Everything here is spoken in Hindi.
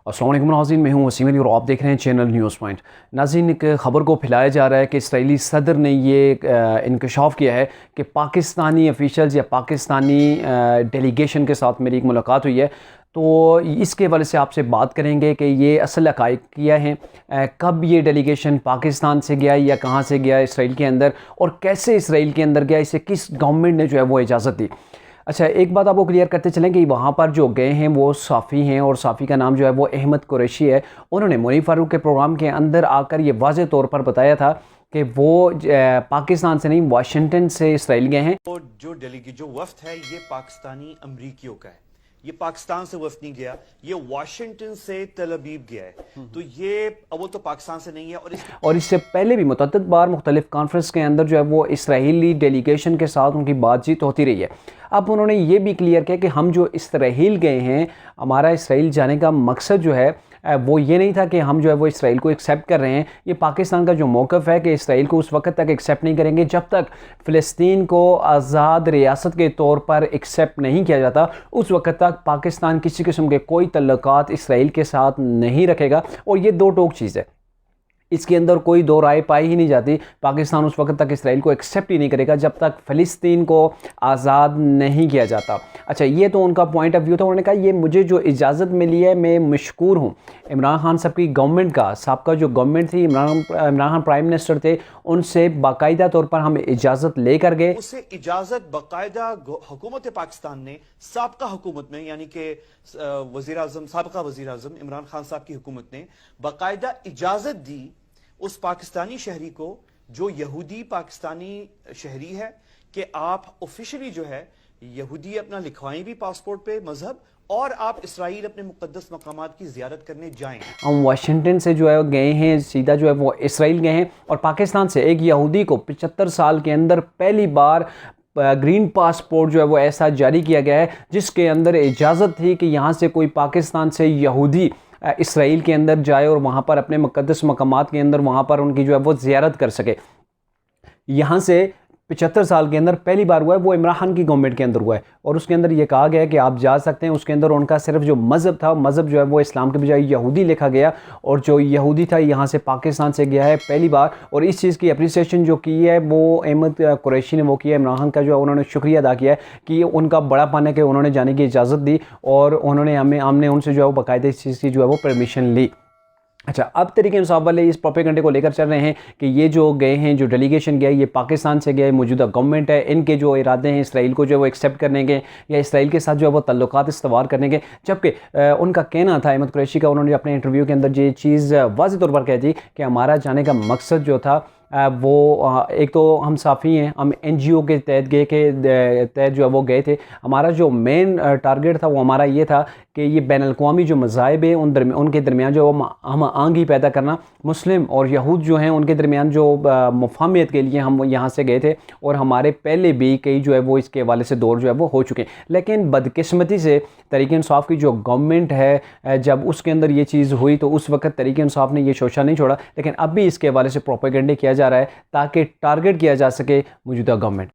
अस्सलाम वालेकुम नाज़रीन, मैं हूँ वसीम अली और आप देख रहे हैं चैनल न्यूज़ पॉइंट। नाज़रीन, एक ख़बर को फैलाया जा रहा है कि इस्राईली सदर ने ये इंकशाफ किया है कि पाकिस्तानी ऑफिशियल्स या पाकिस्तानी डेलीगेशन के साथ मेरी एक मुलाकात हुई है। तो इसके हवाले से आपसे बात करेंगे कि ये असल हक़ाइक़ क्या हैं, कब ये डेलीगेशन पाकिस्तान से गया या कहाँ से गया इसराइल के अंदर, और कैसे इसराइल के अंदर गया, इसे किस गवर्नमेंट ने जो है वो इजाज़त दी। अच्छा, एक बात आपको क्लियर करते चलें कि वहाँ पर जो गए हैं वो साफ़ी हैं, और साफ़ी का नाम जो है वो अहमद कुरैशी है। उन्होंने मुनीर फ़ारूक के प्रोग्राम के अंदर आकर ये वाज़ेह तौर पर बताया था कि वो पाकिस्तान से नहीं, वाशिंगटन से इसराइल गए हैं। तो जो वफ्द है ये पाकिस्तानी अमरीकियों का है, ये पाकिस्तान से वफ्द नहीं गया, ये वाशिंगटन से तल अबीब गया है। तो ये अव्वल तो पाकिस्तान से नहीं है, और इससे पहले भी मुतअद्दिद बार मुख्तलिफ कॉन्फ्रेंस के अंदर जो है वो इसराइली डेलीगेशन के साथ उनकी बातचीत होती रही है। अब उन्होंने ये भी क्लियर किया कि हम जो इसराइल गए हैं, हमारा इसराइल जाने का मकसद जो है वो ये नहीं था कि हम जो है वो इसराइल को एक्सेप्ट कर रहे हैं। ये पाकिस्तान का जो मौक़िफ़ है कि इसराइल को उस वक्त तक एक्सेप्ट नहीं करेंगे जब तक फ़लस्तीन को आज़ाद रियासत के तौर पर एक्सेप्ट नहीं किया जाता, उस वक्त तक पाकिस्तान किसी किस्म के कोई तल्लुकात इसराइल के साथ नहीं रखेगा। और ये दो टोक चीज़ है, इसके अंदर कोई दो राय पाई ही नहीं जाती। पाकिस्तान उस वक्त तक इसराइल को एक्सेप्ट ही नहीं करेगा जब तक फ़लस्तीन को आज़ाद नहीं किया जाता। अच्छा, ये तो उनका पॉइंट ऑफ व्यू था। उन्होंने कहा ये मुझे जो इजाज़त मिली है, मैं मशकूर हूँ इमरान खान साहब की गवर्नमेंट का। साहब जो गवर्नमेंट थी, इमरान खान प्राइम मिनिस्टर थे, उनसे बाकायदा तौर पर हम इजाज़त लेकर गए। उससे इजाज़त बाकायदा हुकूमत पाकिस्तान ने साबका हुकूमत में, यानी कि साबका वज़ीर आज़म इमरान खान साहब की हुकूमत ने बाकायदा इजाज़त दी उस पाकिस्तानी शहरी को जो यहूदी पाकिस्तानी शहरी है कि आप ऑफिशियली जो है यहूदी अपना लिखवाएं भी पासपोर्ट पे मजहब, और आप इसराइल अपने मुक़द्दस मकामात की ज़ियारत करने जाएं। हम वाशिंगटन से जो है गए हैं, सीधा जो है वो इसराइल गए हैं, और पाकिस्तान से एक यहूदी को 75 साल के अंदर पहली बार ग्रीन पासपोर्ट जो है वो ऐसा जारी किया गया है जिसके अंदर इजाज़त थी कि यहाँ से कोई पाकिस्तान से यहूदी इसराइल के अंदर जाए और वहाँ पर अपने मुक़द्दस मकामात के अंदर वहाँ पर उनकी जो है वो ज़ियारत कर सके। यहाँ से 75 साल के अंदर पहली बार हुआ है, वो इमरान खान की गवर्नमेंट के अंदर हुआ है, और उसके अंदर ये कहा गया है कि आप जा सकते हैं। उसके अंदर उनका सिर्फ जो मज़हब था, मज़हब जो है वो इस्लाम के बजाय यहूदी लिखा गया, और जो यहूदी था यहाँ से पाकिस्तान से गया है पहली बार। और इस चीज़ की अप्रिसिएशन जो की है वो अहमद कुरैशी ने वो किया, इमरान खान का जो है उन्होंने शुक्रिया अदा किया है कि उनका बड़ापन है कि उन्होंने जाने की इजाज़त दी, और उन्होंने हमने उनसे जो है वो बाकायदा इस चीज़ की जो है वो परमिशन ली। अच्छा, अब तरीके इंसाफ वाले इस प्रोपेगेंडे को लेकर चल रहे हैं कि ये जो गए हैं, जो डेलीगेशन गया, ये पाकिस्तान से गए, मौजूदा गवर्नमेंट है, इनके जो इरादे हैं इसराइल को जो है वो एक्सेप्ट करने के या इसराइल के साथ जो है वो तल्लुकात इस्तवार करने के। जबकि उनका कहना था अहमद कुरैशी का, उन्होंने अपने इंटरव्यू के अंदर ये चीज़ वाज़ेह तौर पर कह दी कि हमारा जाने का मकसद जो था वो एक तो हम साफ़ी हैं, हम NGO के तहत जो है वो गए थे। हमारा जो मेन टारगेट था वो हमारा ये था कि ये बैन अल-अक़वामी जो मज़ाहिब हैं उनके दरमियान जो हम आंगी पैदा करना, मुस्लिम और यहूद जो हैं उनके दरमियान जो मुफ़ाहमत के लिए हम यहाँ से गए थे, और हमारे पहले भी कई जो है वो इसके हवाले से दौर जो है वो हो चुके हैं। लेकिन बदकिस्मती से तहरीक इंसाफ की जो गवर्नमेंट है, जब उसके अंदर ये चीज़ हुई तो उस वक्त तहरीक इंसाफ ने ये शोशा नहीं छोड़ा, लेकिन अब भी इसके हवाले से प्रोपेगेंडे किया जा रहा है ताकि टारगेट किया जा सके मौजूदा गवर्नमेंट।